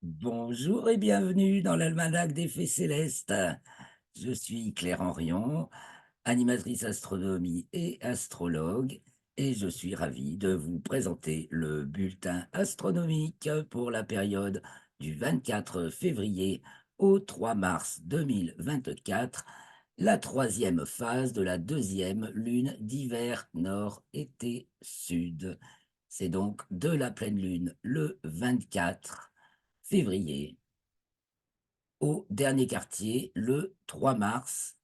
Bonjour et bienvenue dans l'Almanach des Fées Célestes. Je suis Claire Henrion, animatrice astronomie et astrologue, et je suis ravi de vous présenter le bulletin astronomique pour la période du 24 février au 3 mars 2024, la troisième phase de la deuxième lune d'hiver nord-été-sud. C'est donc de la pleine lune le 24 février au dernier quartier le 3 mars.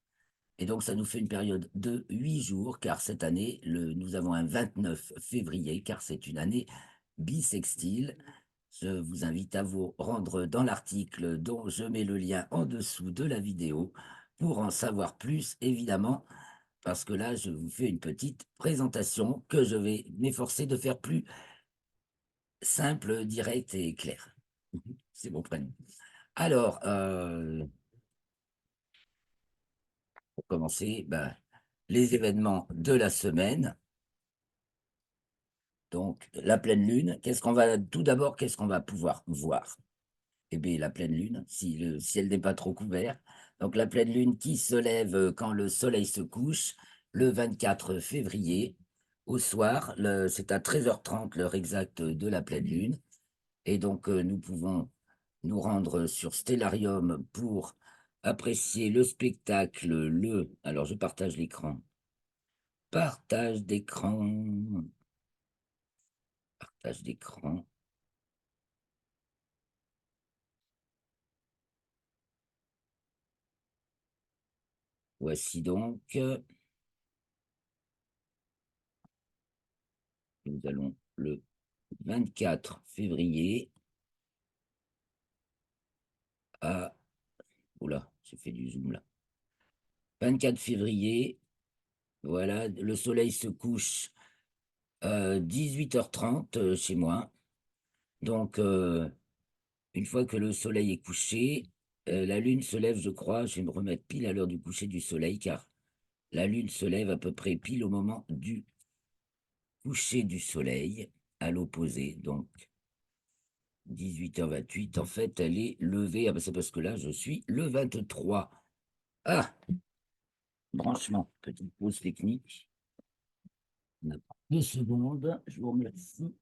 Et donc, ça nous fait une période de 8 jours, car cette année, nous avons un 29 février, car c'est une année bissextile. Je vous invite à vous rendre dans l'article dont je mets le lien en dessous de la vidéo pour en savoir plus, évidemment, parce que là, je vous fais une petite présentation que je vais m'efforcer de faire plus simple, directe et claire. C'est mon prénom. Alors, pour commencer, les événements de la semaine. Donc, la pleine lune, tout d'abord, qu'est-ce qu'on va pouvoir voir? Eh bien, la pleine lune, si le ciel n'est pas trop couvert. Donc, la pleine lune qui se lève quand le soleil se couche, le 24 février, au soir. C'est à 13h30 l'heure exacte de la pleine lune. Et donc, nous pouvons nous rendre sur Stellarium pour apprécier le spectacle. Alors, je partage l'écran. Partage d'écran. Partage d'écran. Voici donc, nous allons le 24 février à... Oula, j'ai fait du zoom là. 24 février, voilà, le soleil se couche à 18h30 chez moi. Donc, une fois que le soleil est couché, la lune se lève, je crois, je vais me remettre pile à l'heure du coucher du soleil, car la lune se lève à peu près pile au moment du coucher du soleil, à l'opposé, donc 18h28, en fait, elle est levée. Ah ben c'est parce que là, je suis le 23. Ah, branchement, petite pause technique. On a 2 secondes, je vous remercie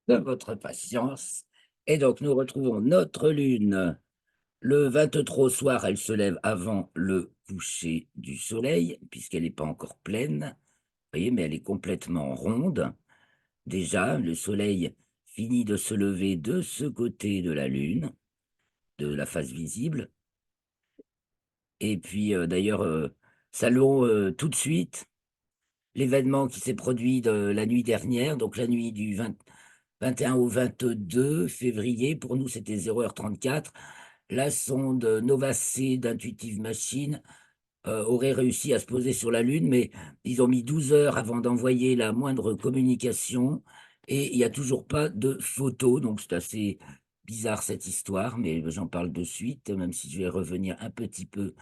de votre patience. Et donc, nous retrouvons notre lune. Le 23 au soir, elle se lève avant le coucher du soleil, puisqu'elle n'est pas encore pleine. Vous voyez, mais elle est complètement ronde. Déjà, le soleil finit de se lever de ce côté de la lune, de la face visible. Et puis, d'ailleurs, saluons tout de suite l'événement qui s'est produit la nuit dernière, donc la nuit du 21 au 22 février. Pour nous, c'était 0h34. La sonde Nova-C d'Intuitive Machine aurait réussi à se poser sur la Lune, mais ils ont mis 12 heures avant d'envoyer la moindre communication et il n'y a toujours pas de photos. Donc, c'est assez bizarre cette histoire, mais j'en parle de suite, même si je vais revenir un petit peu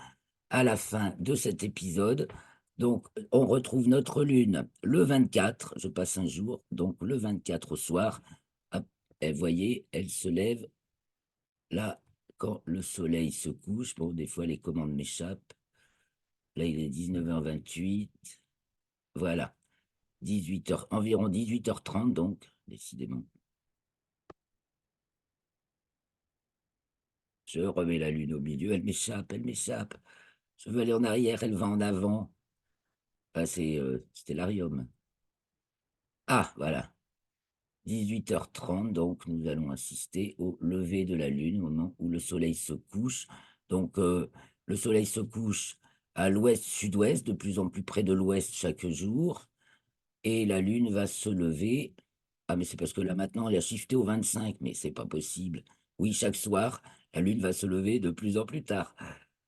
à la fin de cet épisode. Donc, on retrouve notre lune le 24, je passe un jour, donc le 24 au soir. Hop, et vous voyez, elle se lève là quand le soleil se couche. Bon, des fois, les commandes m'échappent. Là, il est 19h28. Voilà, 18h, environ 18h30, donc, décidément. Je remets la lune au milieu, elle m'échappe, elle m'échappe. Je veux aller en arrière, elle va en avant. Ah, c'est Stellarium. Ah, voilà. 18h30, donc nous allons assister au lever de la Lune, au moment où le Soleil se couche. Donc le Soleil se couche à l'ouest-sud-ouest, de plus en plus près de l'ouest chaque jour, et la Lune va se lever. Ah, mais c'est parce que là maintenant, elle a shifté au 25, mais c'est pas possible. Oui, chaque soir, la Lune va se lever de plus en plus tard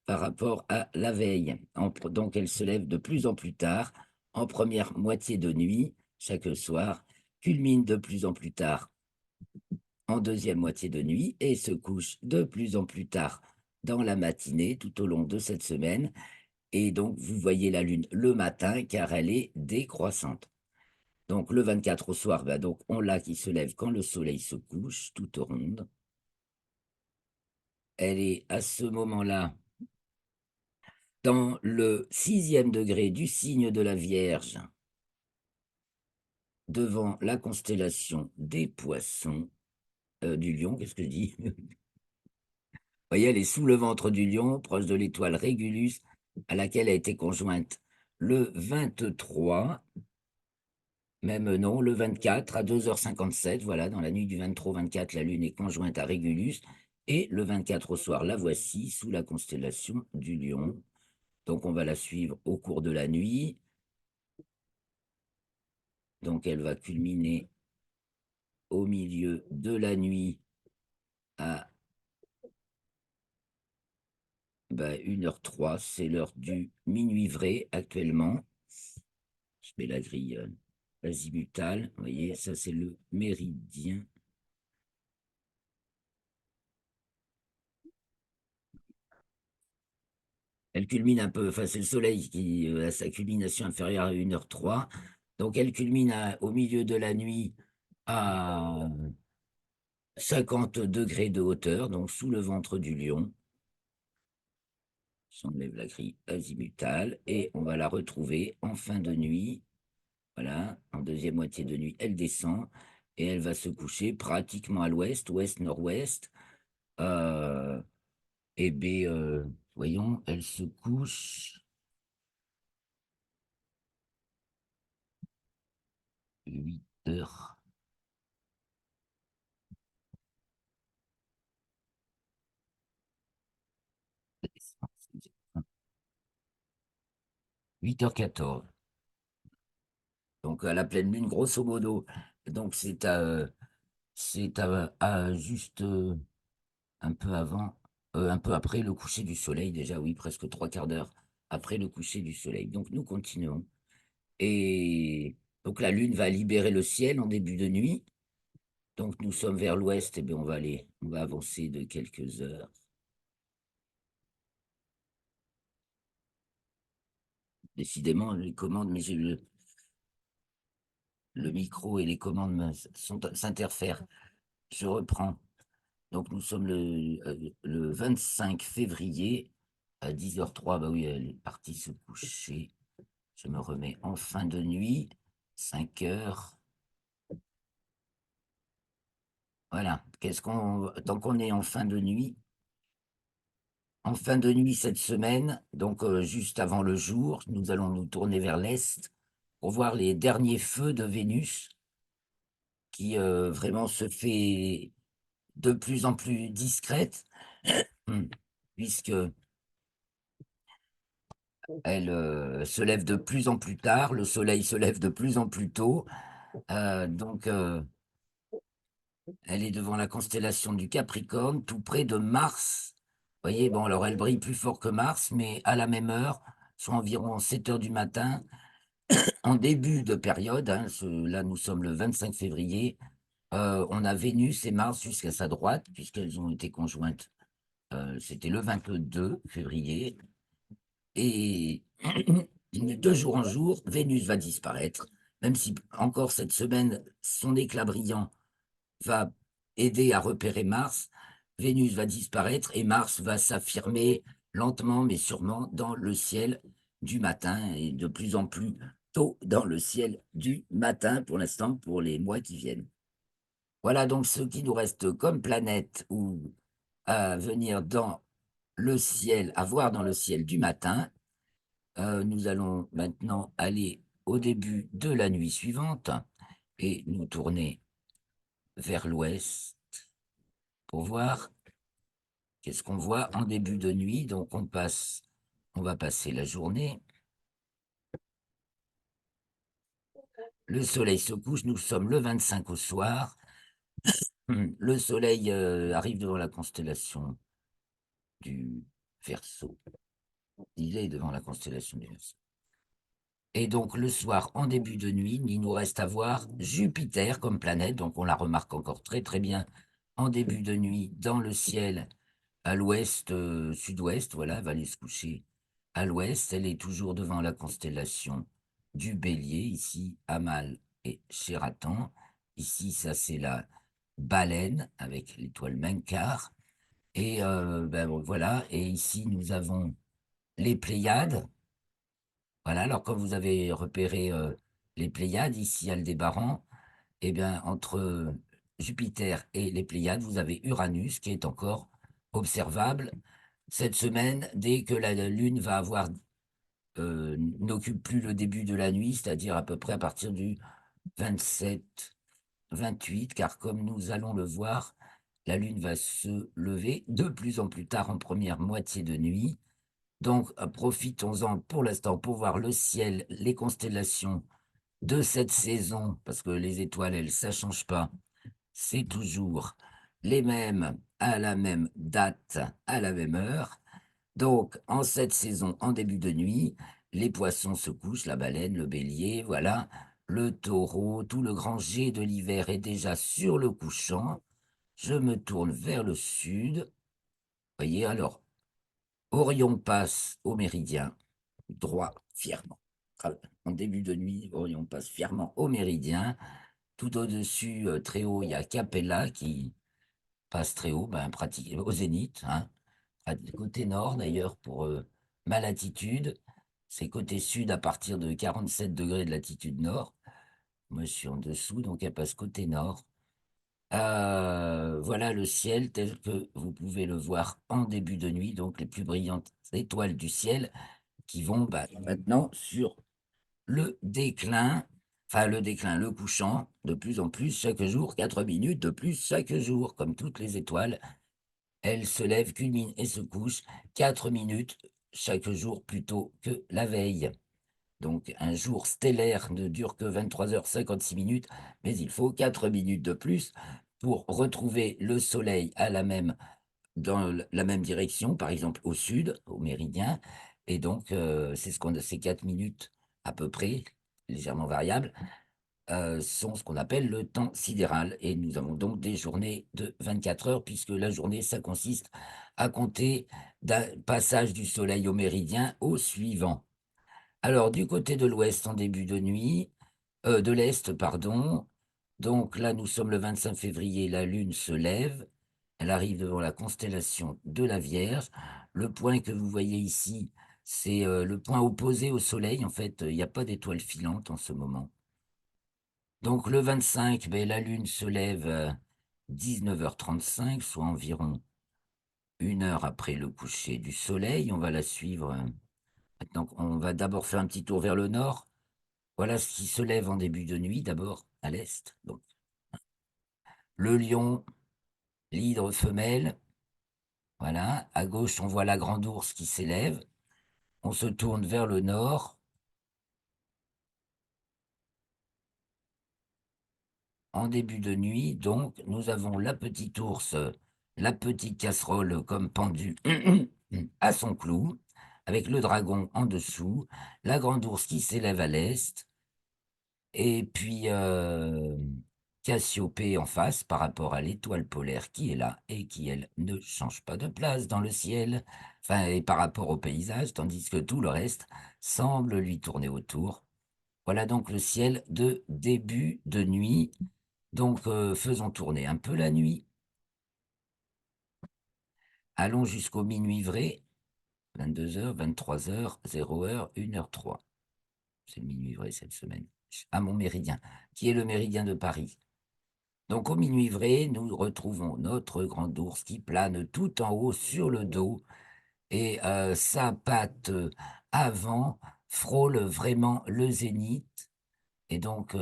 par rapport à la veille. Donc elle se lève de plus en plus tard, en première moitié de nuit, chaque soir, culmine de plus en plus tard en deuxième moitié de nuit et se couche de plus en plus tard dans la matinée tout au long de cette semaine. Et donc, vous voyez la Lune le matin car elle est décroissante. Donc le 24 au soir, bah, donc on l'a qui se lève quand le soleil se couche, toute ronde. Elle est à ce moment-là dans le 6e degré du signe de la Vierge, devant la constellation des Poissons, du Lion, qu'est-ce que je dis? Vous voyez, elle est sous le ventre du Lion, proche de l'étoile Régulus, à laquelle a été conjointe le 23, même non, le 24 à 2h57, voilà, dans la nuit du 23 au 24, la Lune est conjointe à Régulus, et le 24 au soir, la voici sous la constellation du Lion. Donc on va la suivre au cours de la nuit. Donc elle va culminer au milieu de la nuit à 1h03, c'est l'heure du minuit vrai actuellement. Je mets la grille azimutale, vous voyez, ça c'est le méridien. Elle culmine un peu, enfin c'est le soleil qui a sa culmination inférieure à 1h03. Donc elle culmine au milieu de la nuit à 50 degrés de hauteur, donc sous le ventre du Lion. J'enlève la grille azimutale et on va la retrouver en fin de nuit. Voilà, en deuxième moitié de nuit, elle descend et elle va se coucher pratiquement à l'ouest, ouest-nord-ouest. Euh, et bien, voyons, elle se couche 8h. 8h14. Donc à la pleine lune, grosso modo. Donc c'est à juste un peu avant, un peu après le coucher du soleil, déjà, oui, presque 3/4 d'heure après le coucher du soleil. Donc nous continuons. Et donc la lune va libérer le ciel en début de nuit. Donc nous sommes vers l'ouest, et bien on va avancer de quelques heures. Décidément, les commandes, mais j'ai le micro et les commandes s'interfèrent. Je reprends. Donc nous sommes le 25 février à 10h03. Bah oui, elle est partie se coucher. Je me remets en fin de nuit, 5 heures. Voilà. Tant qu'on est en fin de nuit cette semaine, donc juste avant le jour, nous allons nous tourner vers l'est pour voir les derniers feux de Vénus qui vraiment se fait de plus en plus discrète, puisque elle se lève de plus en plus tard, le soleil se lève de plus en plus tôt, donc elle est devant la constellation du Capricorne, tout près de Mars. Vous voyez, bon, alors elle brille plus fort que Mars, mais à la même heure, soit environ 7 heures du matin, en début de période, hein, là nous sommes le 25 février, on a Vénus et Mars jusqu'à sa droite, puisqu'elles ont été conjointes. C'était le 22 février. Et de jour en jour, Vénus va disparaître, même si encore cette semaine, son éclat brillant va aider à repérer Mars. Vénus va disparaître et Mars va s'affirmer lentement mais sûrement dans le ciel du matin et de plus en plus tôt dans le ciel du matin pour l'instant, pour les mois qui viennent. Voilà donc ce qui nous reste comme planète ou à venir dans le ciel, à voir dans le ciel du matin. Nous allons maintenant aller au début de la nuit suivante et nous tourner vers l'ouest pour voir qu'est-ce qu'on voit en début de nuit. Donc on va passer la journée. Le soleil se couche, nous sommes le 25 au soir. Le soleil arrive devant la constellation du Verseau. Il est devant la constellation du Verseau. Et donc le soir, en début de nuit, il nous reste à voir Jupiter comme planète. Donc on la remarque encore très très bien en début de nuit dans le ciel à l'ouest, sud-ouest. Voilà, elle va aller se coucher à l'ouest. Elle est toujours devant la constellation du Bélier, ici à Mal et Sheraton. Ici, ça c'est la baleine avec l'étoile Menkar. Et ben, voilà, et ici nous avons les Pléiades. Voilà, alors quand vous avez repéré les Pléiades, ici Aldébaran, eh bien entre Jupiter et les Pléiades, vous avez Uranus qui est encore observable cette semaine dès que la Lune va avoir n'occupe plus le début de la nuit, c'est-à-dire à peu près à partir du 27, 28, car comme nous allons le voir, la Lune va se lever de plus en plus tard en première moitié de nuit. Donc, profitons-en pour l'instant pour voir le ciel, les constellations de cette saison, parce que les étoiles, elles, ça change pas. C'est toujours les mêmes à la même date, à la même heure. Donc, en cette saison, en début de nuit, les poissons se couchent, la baleine, le bélier, voilà. Le taureau, tout le grand jet de l'hiver est déjà sur le couchant. Je me tourne vers le sud. Voyez, alors, Orion passe au méridien, droit, fièrement. En début de nuit, Orion passe fièrement au méridien. Tout au-dessus, très haut, il y a Capella qui passe très haut, ben, au zénith, hein. Côté nord, d'ailleurs, pour ma latitude, c'est côté sud à partir de 47 degrés de latitude nord. Moi, je suis en dessous, donc elle passe côté nord. Voilà le ciel tel que vous pouvez le voir en début de nuit, donc les plus brillantes étoiles du ciel qui vont bah, maintenant sur le déclin, enfin le déclin, le couchant, de plus en plus chaque jour, 4 minutes de plus chaque jour, comme toutes les étoiles. Elles se lèvent, culminent et se couchent 4 minutes chaque jour plutôt que la veille. Donc un jour stellaire ne dure que 23h56, mais il faut 4 minutes de plus pour retrouver le soleil dans la même direction, par exemple au sud, au méridien. Et donc, ces 4 minutes à peu près, légèrement variables, sont ce qu'on appelle le temps sidéral. Et nous avons donc des journées de 24 heures, puisque la journée, ça consiste à compter d'un passage du soleil au méridien au suivant. Alors, du côté de l'ouest, en début de nuit, de l'est, pardon. Donc là, nous sommes le 25 février, la Lune se lève. Elle arrive devant la constellation de la Vierge. Le point que vous voyez ici, c'est le point opposé au Soleil. En fait, il n'y a pas d'étoile filante en ce moment. Donc le 25, ben, la Lune se lève à 19h35, soit environ 1 heure après le coucher du Soleil. On va la suivre. Maintenant, on va d'abord faire un petit tour vers le nord. Voilà ce qui se lève en début de nuit, d'abord à l'est. Donc, le lion, l'hydre femelle. Voilà. À gauche, on voit la grande ours qui s'élève. On se tourne vers le nord. En début de nuit, donc, nous avons la petite ours, la petite casserole comme pendue à son clou, avec le dragon en dessous, la grande ours qui s'élève à l'est. Et puis Cassiopée en face par rapport à l'étoile polaire qui est là et qui, elle, ne change pas de place dans le ciel, enfin, et par rapport au paysage, tandis que tout le reste semble lui tourner autour. Voilà donc le ciel de début de nuit. Donc faisons tourner un peu la nuit. Allons jusqu'au minuit vrai, 22h, 23h, 0h, 1h03. C'est le minuit vrai cette semaine, à mon méridien, qui est le méridien de Paris. Donc au minuit vrai, nous retrouvons notre grand ours qui plane tout en haut sur le dos et sa patte avant frôle vraiment le zénith. Et donc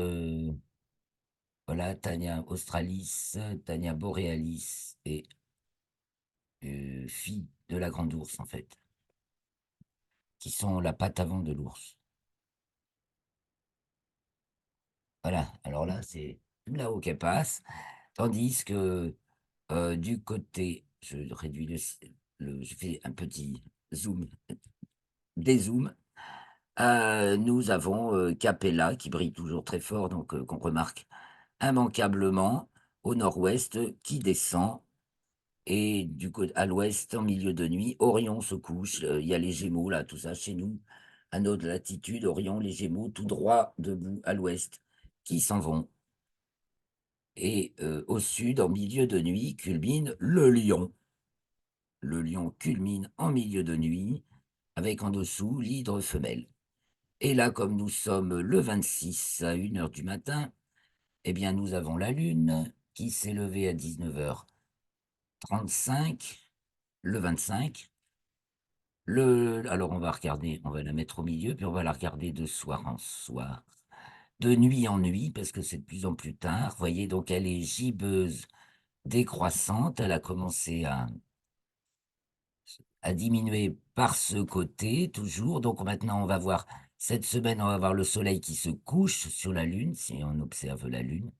voilà, Tania australis, Tania borealis et fille de la grande ours en fait, qui sont la patte avant de l'ours. Voilà, alors là c'est tout là-haut qu'elle passe, tandis que du côté, je réduis je fais un petit zoom, dézoom. Nous avons Capella qui brille toujours très fort, donc qu'on remarque immanquablement au nord-ouest, qui descend. Et du côté à l'ouest, en milieu de nuit, Orion se couche. Il y a les Gémeaux là, tout ça chez nous, à notre latitude, Orion, les Gémeaux, tout droit debout à l'ouest, qui s'en vont. Et au sud, en milieu de nuit, culmine le lion. Le lion culmine en milieu de nuit, avec en dessous l'hydre femelle. Et là, comme nous sommes le 26 à 1 heure du matin, eh bien, nous avons la Lune qui s'est levée à 19h35, le 25. Alors, on va regarder, on va la mettre au milieu, puis on va la regarder de soir en soir, de nuit en nuit, parce que c'est de plus en plus tard. Vous voyez, donc elle est gibbeuse décroissante. Elle a commencé à diminuer par ce côté, toujours. Donc maintenant, on va voir, cette semaine, on va voir le soleil qui se couche sur la Lune, si on observe la Lune.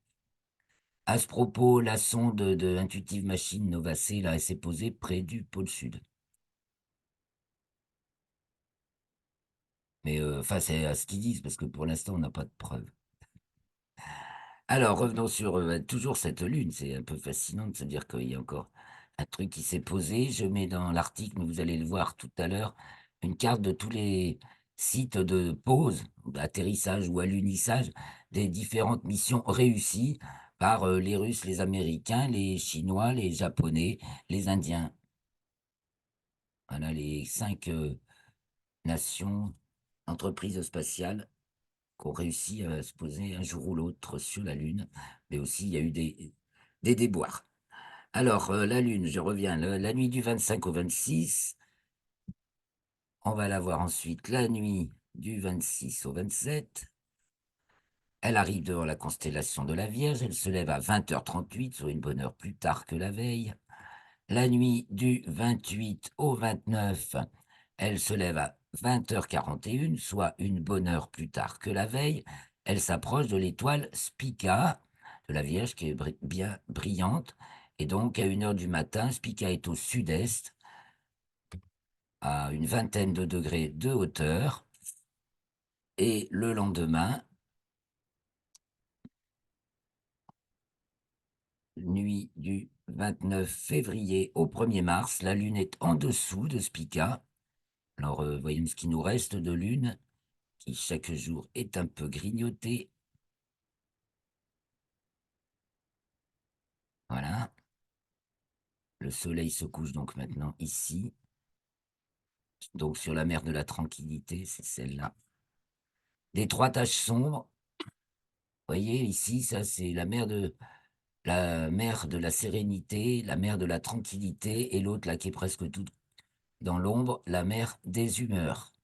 À ce propos, la sonde de Intuitive Machine Nova C, là, elle s'est posée près du pôle sud. Mais enfin, c'est à ce qu'ils disent, parce que pour l'instant, on n'a pas de preuves. Alors, revenons sur toujours cette Lune. C'est un peu fascinant de se dire qu'il y a encore un truc qui s'est posé. Je mets dans l'article, mais vous allez le voir tout à l'heure, une carte de tous les sites de pause, d'atterrissage ou alunissage des différentes missions réussies par les Russes, les Américains, les Chinois, les Japonais, les Indiens. Voilà les 5 nations, entreprises spatiales qui ont réussi à se poser un jour ou l'autre sur la Lune, mais aussi il y a eu des déboires. Alors, la Lune, je reviens, la nuit du 25 au 26, on va la voir ensuite la nuit du 26 au 27. Elle arrive devant la constellation de la Vierge, elle se lève à 20h38, soit une bonne heure plus tard que la veille. La nuit du 28 au 29, elle se lève à 20h41, soit une bonne heure plus tard que la veille. Elle s'approche de l'étoile Spica de la Vierge, qui est bien brillante. Et donc, à 1 heure du matin, Spica est au sud-est, à une vingtaine de degrés de hauteur. Et le lendemain, nuit du 29 février au 1er mars, la Lune est en dessous de Spica. Alors, voyons ce qui nous reste de Lune, qui chaque jour est un peu grignoté. Voilà. Le soleil se couche donc maintenant ici. Donc sur la mer de la Tranquillité, c'est celle-là. Des 3 taches sombres. Vous voyez ici, ça c'est la mer de la Sérénité, la mer de la Tranquillité, et l'autre là qui est presque toute dans l'ombre, la mer des Humeurs.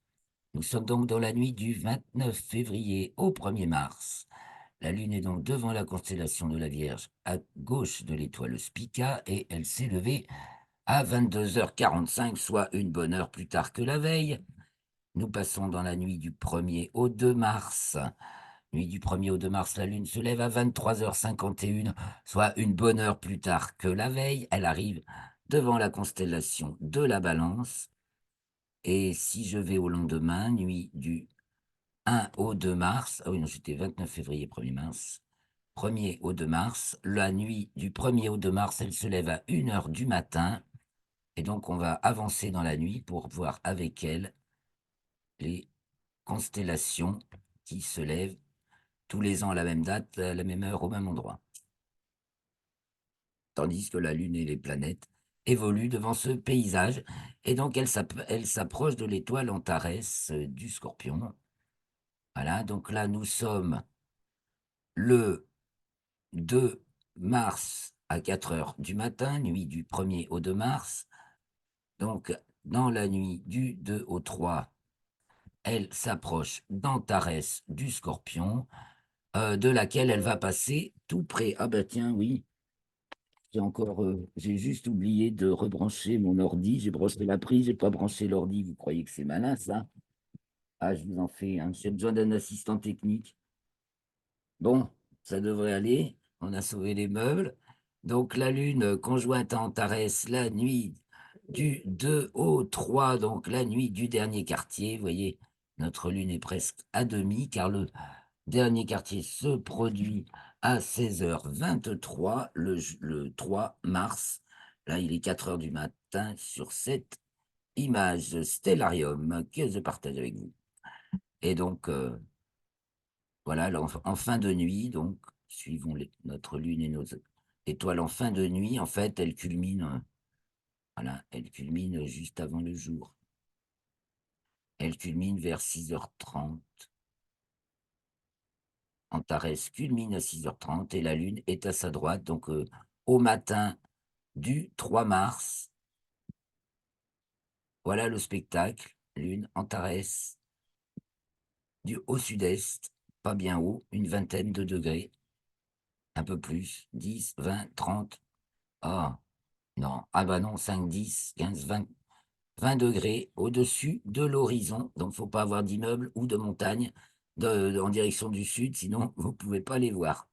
Nous sommes donc dans la nuit du 29 février au 1er mars. La Lune est donc devant la constellation de la Vierge, à gauche de l'étoile Spica, et elle s'est levée à 22h45, soit une bonne heure plus tard que la veille. Nous passons dans la nuit du 1er au 2 mars. Nuit du 1er au 2 mars, la Lune se lève à 23h51, soit une bonne heure plus tard que la veille. Elle arrive devant la constellation de la Balance. Et si je vais au lendemain, nuit du 1 au 2 mars, ah oui, non, j'étais 29 février, 1er mars, 1er au 2 mars, la nuit du 1er au 2 mars, elle se lève à 1 heure du matin, et donc on va avancer dans la nuit pour voir avec elle les constellations qui se lèvent tous les ans à la même date, à la même heure, au même endroit. Tandis que la Lune et les planètes évoluent devant ce paysage, et donc elle s'approche de l'étoile Antares du Scorpion. Voilà, donc là nous sommes le 2 mars à 4 heures du matin, nuit du 1er au 2 mars. Donc, dans la nuit du 2 au 3, elle s'approche d'Antares du Scorpion, de laquelle elle va passer tout près. Ah bah tiens, oui, j'ai juste oublié de rebrancher mon ordi. J'ai branché la prise, j'ai pas branché l'ordi. Vous croyez que c'est malin, ça? Ah, je vous en fais, hein. J'ai besoin d'un assistant technique. Bon, ça devrait aller. On a sauvé les meubles. Donc la Lune conjointe à Antares la nuit du 2 au 3, donc la nuit du dernier quartier. Vous voyez, notre Lune est presque à demi, car le dernier quartier se produit à 16h23, le 3 mars. Là, il est 4 heures du matin sur cette image Stellarium que je partage avec vous. Et donc, Voilà, en fin de nuit, donc, suivons notre lune et nos étoiles en fin de nuit, en fait, elles culminent, voilà, elles culminent juste avant le jour. Elles culminent vers 6h30. Antares culmine à 6h30 et la lune est à sa droite, donc au matin du 3 mars. Voilà le spectacle, lune, Antares, au sud-est, pas bien haut, une vingtaine de degrés, un peu plus, 10, 20, 30. Ah, non, ah bah non, 5, 10, 15, 20, 20 degrés au-dessus de l'horizon. Donc, faut pas avoir d'immeuble ou de montagne en direction du sud, sinon vous pouvez pas les voir.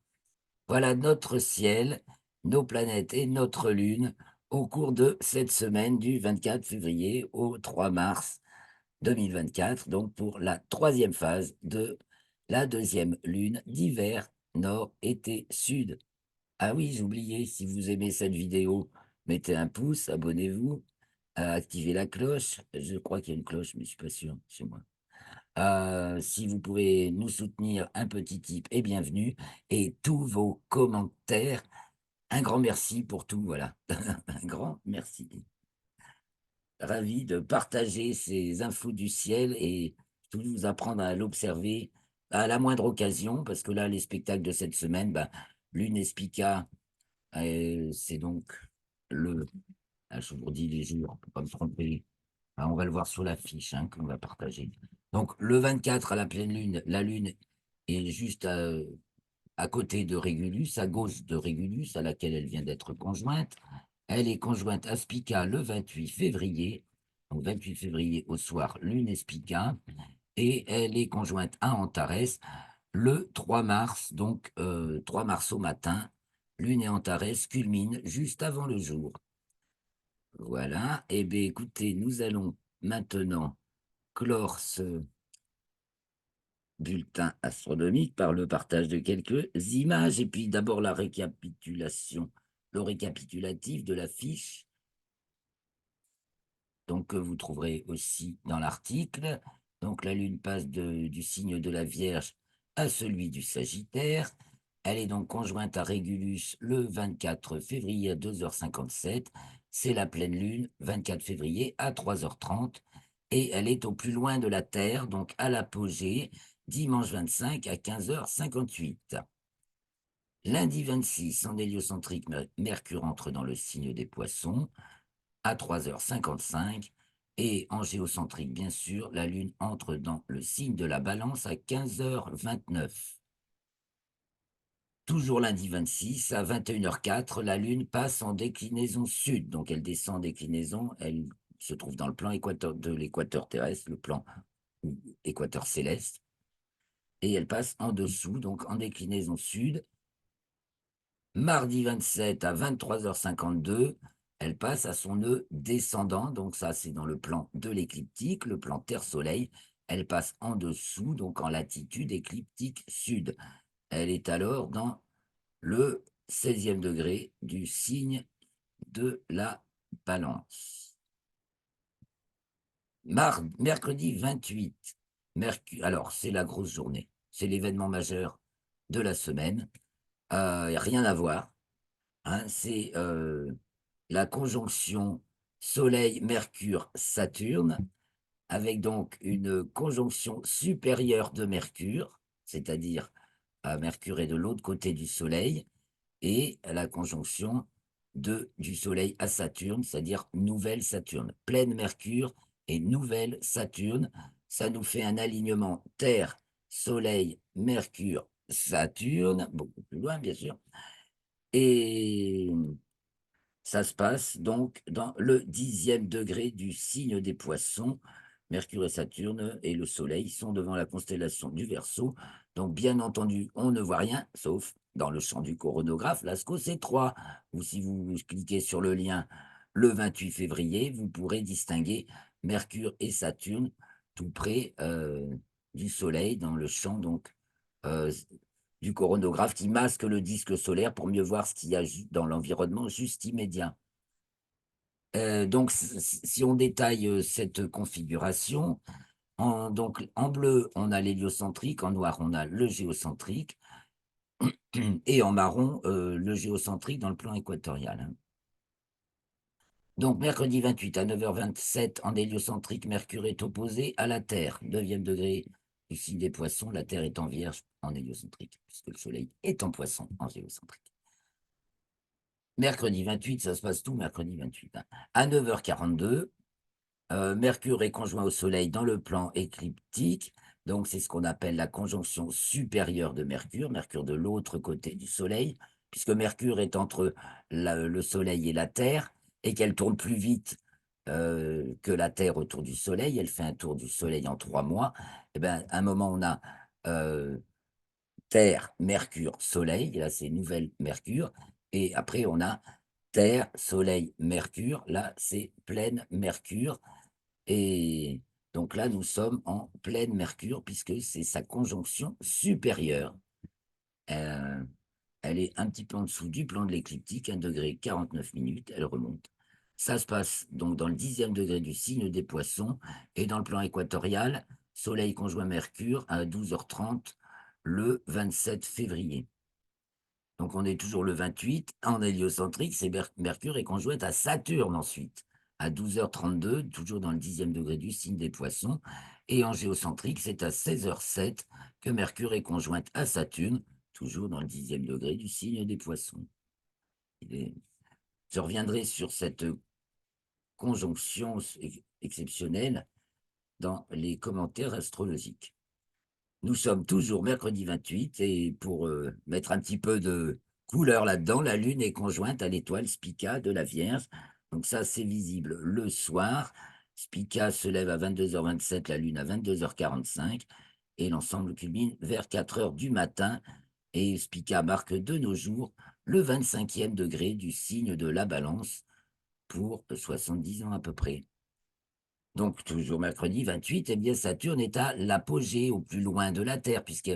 Voilà notre ciel, nos planètes et notre lune au cours de cette semaine du 24 février au 3 mars 2024, donc pour la troisième phase de la deuxième lune d'hiver, nord, été, sud. Ah oui, j'ai oublié, si vous aimez cette vidéo, mettez un pouce, abonnez-vous, activez la cloche. Je crois qu'il y a une cloche, mais je suis pas sûr chez moi. Si vous pouvez nous soutenir, un petit tip et bienvenue. Et tous vos commentaires, un grand merci pour tout, voilà. Un grand merci. Ravi de partager ces infos du ciel et tout vous apprendre à l'observer à la moindre occasion, parce que là, les spectacles de cette semaine, bah, l'Unespica, c'est donc le, je vous redis les jours, pour pas me tromper. Ah, on va le voir sur l'affiche hein, qu'on va partager. Donc, le 24 à la pleine lune, la lune est juste à côté de Régulus, à gauche de Régulus, à laquelle elle vient d'être conjointe. Elle est conjointe à Spica le 28 février, donc 28 février au soir, lune et Spica, et elle est conjointe à Antares le 3 mars, donc 3 mars au matin, lune et Antares culminent juste avant le jour. Voilà, et bien écoutez, nous allons maintenant clore ce bulletin astronomique par le partage de quelques images et puis d'abord la récapitulation, le récapitulatif de la fiche, donc que vous trouverez aussi dans l'article. Donc la Lune passe du signe de la Vierge à celui du Sagittaire. Elle est donc conjointe à Régulus le 24 février à 2h57. C'est la pleine Lune, 24 février à 3h30. Et elle est au plus loin de la Terre, donc à l'apogée, dimanche 25 à 15h58. Lundi 26, en héliocentrique, Mercure entre dans le signe des Poissons à 3h55. Et en géocentrique, bien sûr, la Lune entre dans le signe de la Balance à 15h29. Toujours lundi 26, à 21h04, la Lune passe en déclinaison sud. Donc elle descend en déclinaison, elle se trouve dans le plan de l'équateur terrestre, le plan équateur céleste, et elle passe en dessous, donc en déclinaison sud. Mardi 27 à 23h52, elle passe à son nœud descendant, donc ça c'est dans le plan de l'écliptique, le plan Terre-Soleil. Elle passe en dessous, donc en latitude écliptique sud. Elle est alors dans le 16e degré du signe de la Balance. Mercredi 28, alors c'est la grosse journée, c'est l'événement majeur de la semaine. Rien à voir, hein, c'est la conjonction Soleil-Mercure-Saturne, avec donc une conjonction supérieure de Mercure, c'est-à-dire Mercure est de l'autre côté du Soleil, et la conjonction du Soleil à Saturne, c'est-à-dire nouvelle Saturne. Pleine Mercure et nouvelle Saturne, ça nous fait un alignement Terre, Soleil, Mercure, Saturne, beaucoup plus loin bien sûr, et ça se passe donc dans le 10e degré du signe des Poissons. Mercure et Saturne et le Soleil sont devant la constellation du Verseau. Donc, bien entendu, on ne voit rien, sauf dans le champ du coronographe, l'ASCO C3. Ou si vous cliquez sur le lien le 28 février, vous pourrez distinguer Mercure et Saturne tout près du Soleil dans le champ donc euh, du coronographe qui masque le disque solaire pour mieux voir ce qu'il y a dans l'environnement juste immédiat. Donc, si on détaille cette configuration, Donc, en bleu, on a l'héliocentrique, en noir, on a le géocentrique, et en marron, le géocentrique dans le plan équatorial, hein. Donc, mercredi 28 à 9h27, en héliocentrique, Mercure est opposé à la Terre, 9e degré du signe des Poissons, la Terre est en Vierge en héliocentrique, puisque le Soleil est en Poisson en géocentrique. Mercredi 28, ça se passe tout mercredi 28, hein. À 9h42, Mercure est conjoint au Soleil dans le plan écliptique, donc c'est ce qu'on appelle la conjonction supérieure de Mercure, Mercure de l'autre côté du Soleil, puisque Mercure est entre le Soleil et la Terre, et qu'elle tourne plus vite que la Terre autour du Soleil, elle fait un tour du Soleil en 3 mois, et ben, à un moment, on a euh, Terre, Mercure, Soleil, là c'est nouvelle Mercure, et après on a Terre, Soleil, Mercure, là c'est pleine Mercure, et donc là, nous sommes en pleine Mercure, puisque c'est sa conjonction supérieure. Euh, Elle est un petit peu en dessous du plan de l'écliptique, 1 degré 49 minutes, elle remonte. Ça se passe donc dans le 10e degré du signe des Poissons, et dans le plan équatorial, Soleil conjoint Mercure à 12h30 le 27 février. Donc on est toujours le 28 en héliocentrique, c'est Mercure est conjointe à Saturne ensuite, à 12h32, toujours dans le 10e degré du signe des Poissons. Et en géocentrique, c'est à 16h07 que Mercure est conjointe à Saturne, toujours dans le 10e degré du signe des Poissons. Je reviendrai sur cette conjonction exceptionnelle dans les commentaires astrologiques. Nous sommes toujours mercredi 28, et pour mettre un petit peu de couleur là-dedans, la Lune est conjointe à l'étoile Spica de la Vierge. Donc ça, c'est visible le soir. Spica se lève à 22h27, la Lune à 22h45, et l'ensemble culmine vers 4h du matin. Et Spica marque de nos jours le 25e degré du signe de la Balance pour 70 ans à peu près. Donc, toujours mercredi 28, eh bien, Saturne est à l'apogée, au plus loin de la Terre, puisque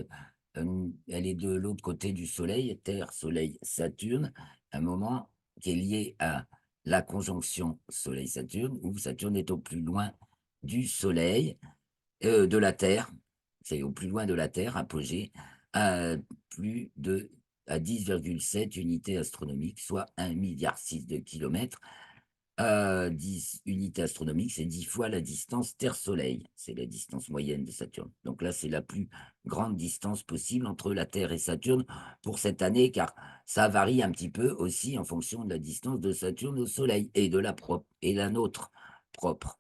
elle est de l'autre côté du Soleil, Terre, Soleil, Saturne, un moment qui est lié à la conjonction Soleil-Saturne, où Saturne est au plus loin du Soleil, de la Terre, c'est au plus loin de la Terre, apogée, à plus de à 10,7 unités astronomiques, soit 1,6 milliard de kilomètres. 10 unités astronomiques, c'est 10 fois la distance Terre-Soleil. C'est la distance moyenne de Saturne. Donc là, c'est la plus grande distance possible entre la Terre et Saturne pour cette année, car ça varie un petit peu aussi en fonction de la distance de Saturne au Soleil et de la propre et la nôtre propre.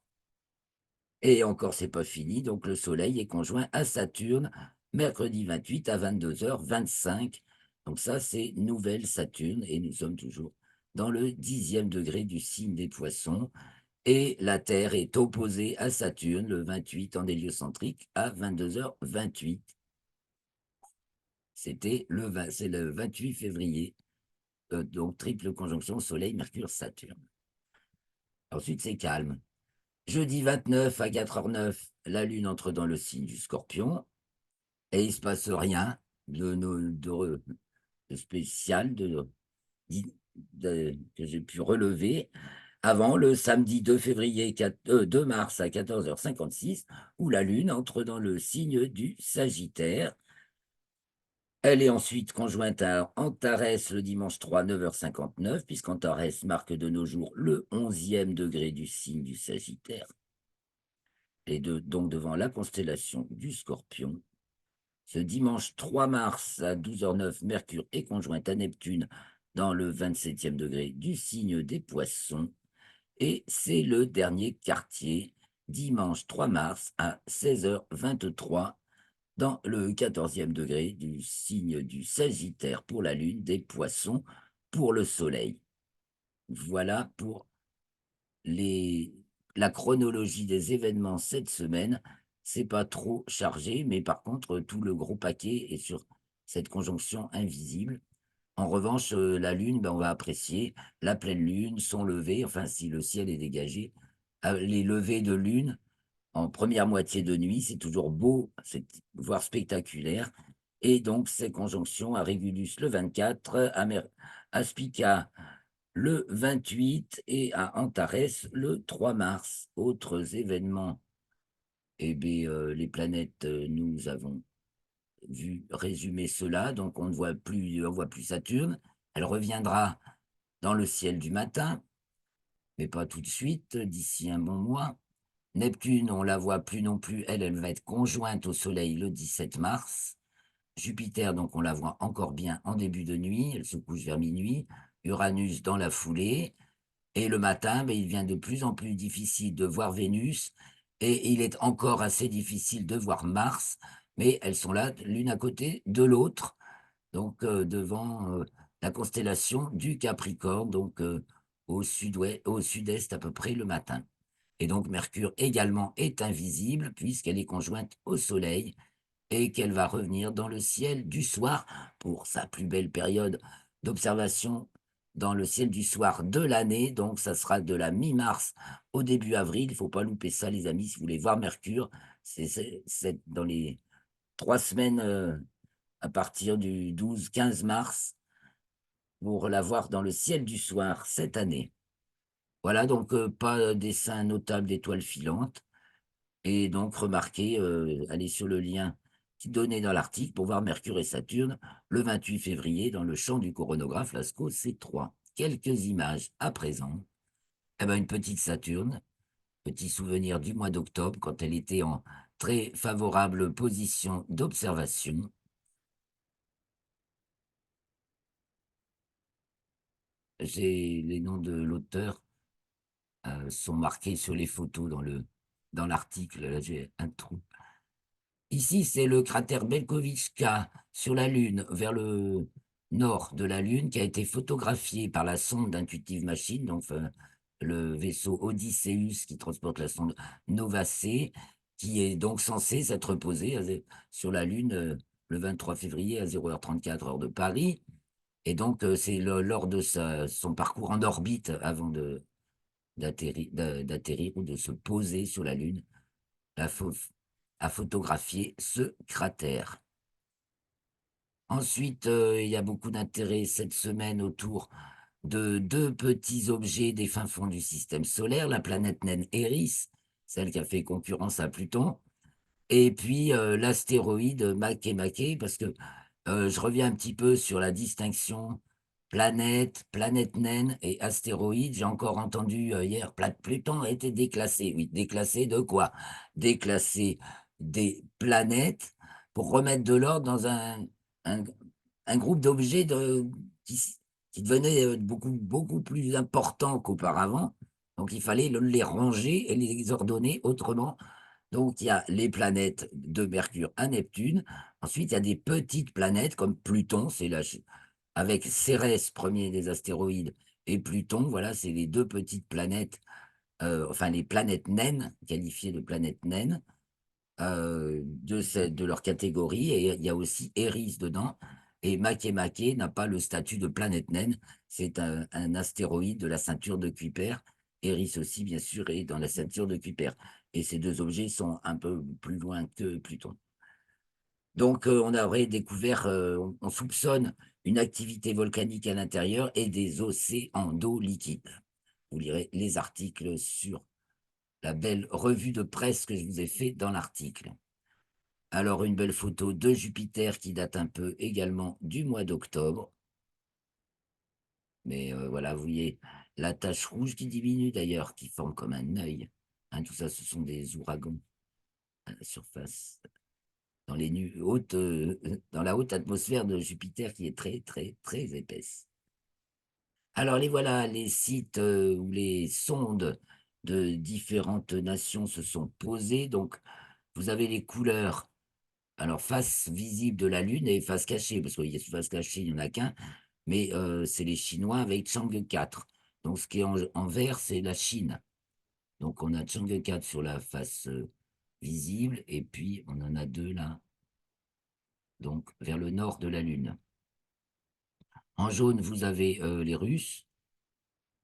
Et encore, c'est pas fini. Donc le Soleil est conjoint à Saturne mercredi 28 à 22h25. Donc ça, c'est nouvelle Saturne, et nous sommes toujours dans le 10e degré du signe des Poissons. Et la Terre est opposée à Saturne le 28 en héliocentrique à 22h28. C'est le 28 février, donc triple conjonction Soleil, Mercure, Saturne. Ensuite, c'est calme. Jeudi 29 à 4h09, la Lune entre dans le signe du Scorpion, et il ne se passe rien de spécial que j'ai pu relever avant le samedi 2 février, 2 mars à 14h56, où la Lune entre dans le signe du Sagittaire. Elle est ensuite conjointe à Antares le dimanche 3, 9h59, puisqu'Antares marque de nos jours le 11e degré du signe du Sagittaire, et donc devant la constellation du Scorpion. Ce dimanche 3 mars à 12h09, Mercure est conjointe à Neptune dans le 27e degré du signe des Poissons. Et c'est le dernier quartier, dimanche 3 mars à 16h23, dans le 14e degré du signe du Sagittaire pour la Lune, des Poissons pour le Soleil. Voilà pour les... la chronologie des événements cette semaine. C'est pas trop chargé, mais par contre, tout le gros paquet est sur cette conjonction invisible. En revanche, la Lune, ben, on va apprécier la pleine Lune, son lever, enfin si le ciel est dégagé. Les levées de Lune en première moitié de nuit, c'est toujours beau, voire spectaculaire. Et donc, ces conjonctions à Régulus le 24, à Spica le 28 et à Antares le 3 mars. Autres événements Eh bien, les planètes, nous avons vu résumer cela, donc on voit plus Saturne. Elle reviendra dans le ciel du matin, mais pas tout de suite, d'ici un bon mois. Neptune, on la voit plus non plus, elle va être conjointe au Soleil le 17 mars. Jupiter, donc on la voit encore bien en début de nuit, elle se couche vers minuit. Uranus dans la foulée. Et le matin, ben, il devient de plus en plus difficile de voir Vénus et il est encore assez difficile de voir Mars, mais elles sont là l'une à côté de l'autre, donc devant la constellation du Capricorne, donc au sud-est à peu près le matin. Et donc Mercure également est invisible puisqu'elle est conjointe au Soleil et qu'elle va revenir dans le ciel du soir pour sa plus belle période d'observation dans le ciel du soir de l'année. Donc, ça sera de la mi-mars au début avril. Il ne faut pas louper ça, les amis, si vous voulez voir Mercure. C'est dans les 3 semaines à partir du 12-15 mars pour la voir dans le ciel du soir cette année. Voilà, donc pas dessin notable d'étoiles filantes. Et donc, remarquez, allez sur le lien qui est donné dans l'article pour voir Mercure et Saturne le 28 février dans le champ du coronographe Lascaux C3. Quelques images à présent. Eh ben, une petite Saturne, petit souvenir du mois d'octobre quand elle était en très favorable position d'observation. J'ai les noms de l'auteur sont marqués sur les photos dans l'article. Là, j'ai un trou. Ici, c'est le cratère Belkovitchka sur la Lune, vers le nord de la Lune, qui a été photographié par la sonde d'Intuitive Machine, donc le vaisseau Odysseus qui transporte la sonde Nova-C, qui est donc censé s'être posé sur la Lune le 23 février à 0h34 heure de Paris. Et donc, c'est lors de son parcours en orbite avant d'atterrir ou de se poser sur la Lune la à photographier ce cratère. Ensuite, il y a beaucoup d'intérêt cette semaine autour de deux petits objets des fins fonds du système solaire, la planète naine Eris, celle qui a fait concurrence à Pluton, et puis l'astéroïde Makemake, parce que je reviens un petit peu sur la distinction planète, planète naine et astéroïde. J'ai encore entendu hier, Pluton a été déclassé. Oui, déclassé de quoi? Déclassé des planètes pour remettre de l'ordre dans un, un groupe d'objets qui devenait beaucoup plus important qu'auparavant. Donc il fallait les ranger et les ordonner autrement. Donc, il y a les planètes de Mercure à Neptune. Ensuite, il y a des petites planètes comme Pluton, avec Cérès, premier des astéroïdes, et Pluton. Voilà, c'est les deux petites planètes, enfin les planètes naines, qualifiées de planètes naines, de leur catégorie. Et il y a aussi Eris dedans. Et Makemake n'a pas le statut de planète naine. C'est un astéroïde de la ceinture de Kuiper. Eris aussi, bien sûr, est dans la ceinture de Kuiper. Et ces deux objets sont un peu plus loin que Pluton. Donc, on aurait découvert, on soupçonne une activité volcanique à l'intérieur et des océans d'eau liquide. Vous lirez les articles sur la belle revue de presse que je vous ai fait dans l'article. Alors, une belle photo de Jupiter qui date un peu également du mois d'octobre. Mais voilà, vous voyez la tache rouge qui diminue d'ailleurs, qui forme comme un œil. Hein, tout ça, ce sont des ouragans à la surface, dans la haute atmosphère de Jupiter qui est très, très, très épaisse. Alors, les voilà, les sites où les sondes de différentes nations se sont posées. Donc, vous avez les couleurs. Alors, face visible de la Lune et face cachée, parce qu'il y a face cachée, il n'y en a qu'un, mais c'est les Chinois avec Chang'e 4. Donc, ce qui est en vert, c'est la Chine. Donc, on a Chang'e 4 sur la face visible, et puis on en a deux là, donc vers le nord de la Lune. En jaune, vous avez les Russes,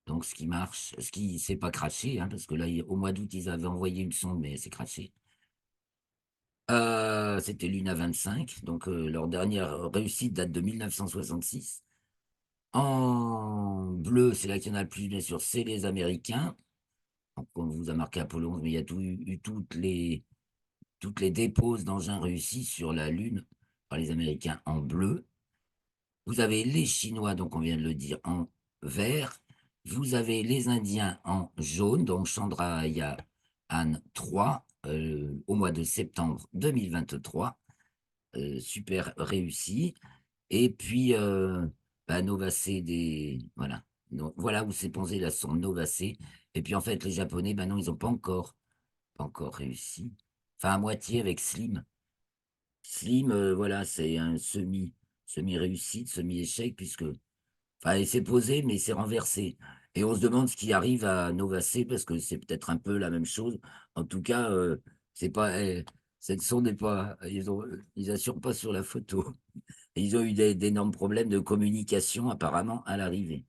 donc ce qui marche, ce qui s'est pas craché, hein, parce que là, au mois d'août, ils avaient envoyé une sonde, mais c'est craché. C'était Luna 25, donc leur dernière réussite date de 1966. En bleu, c'est là qu'il y en a le plus, bien sûr, c'est les Américains. Donc, on vous a marqué Apollo 11, mais il y a eu toutes les toutes les déposes d'engins réussis sur la Lune par les Américains en bleu. Vous avez les Chinois, donc on vient de le dire, en vert. Vous avez les Indiens en jaune, donc Chandrayaan-3 au mois de septembre 2023. Super réussi. Et puis, bah, Nova-C voilà. Donc, voilà où s'est posé la sonde Nova-C. Et puis, en fait, les Japonais, ben non, ils n'ont pas encore réussi. Enfin, à moitié avec Slim. Slim, voilà, c'est un semi-réussite, semi-échec, puisque, enfin, il s'est posé, mais il s'est renversé. Et on se demande ce qui arrive à Nova-C, parce que c'est peut-être un peu la même chose. En tout cas, c'est pas, cette sonde n'est pas, ils assurent pas sur la photo. Et ils ont eu d'énormes problèmes de communication, apparemment, à l'arrivée.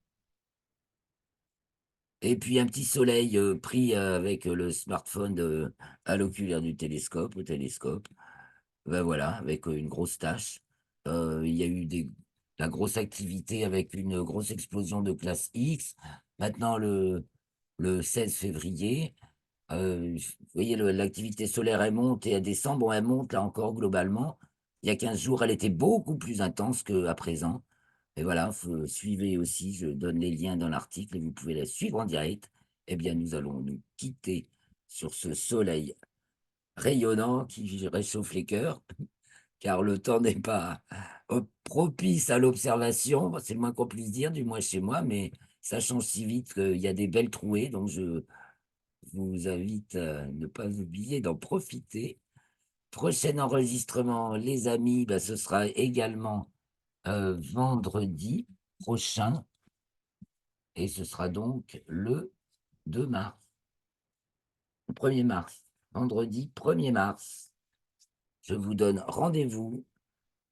Et puis un petit soleil pris avec le smartphone à l'oculaire du télescope, au télescope. Ben voilà, avec une grosse tache. Il y a eu la grosse activité avec une grosse explosion de classe X. Maintenant, le 16 février, vous voyez, l'activité solaire, elle monte et elle descend. Bon, elle monte là encore globalement. Il y a 15 jours, elle était beaucoup plus intense qu'à présent. Et voilà, suivez aussi, je donne les liens dans l'article et vous pouvez la suivre en direct. Eh bien, nous allons nous quitter sur ce soleil rayonnant qui réchauffe les cœurs, car le temps n'est pas propice à l'observation, c'est le moins qu'on puisse dire, du moins chez moi, mais ça change si vite qu'il y a des belles trouées, donc je vous invite à ne pas oublier d'en profiter. Prochain enregistrement, les amis, bah, ce sera également vendredi prochain, et ce sera donc le 2 mars, le 1er mars, vendredi 1er mars. Je vous donne rendez-vous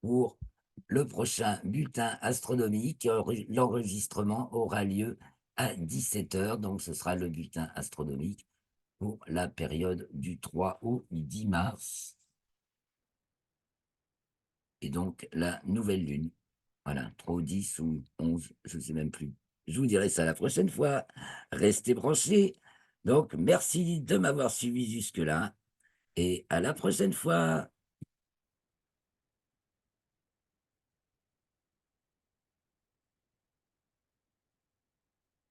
pour le prochain bulletin astronomique. L'enregistrement aura lieu à 17h, donc ce sera le bulletin astronomique pour la période du 3 au 10 mars, et donc la nouvelle lune. Voilà, 3 ou 10 ou 11, je ne sais même plus. Je vous dirai ça la prochaine fois. Restez branchés. Donc, merci de m'avoir suivi jusque-là et à la prochaine fois.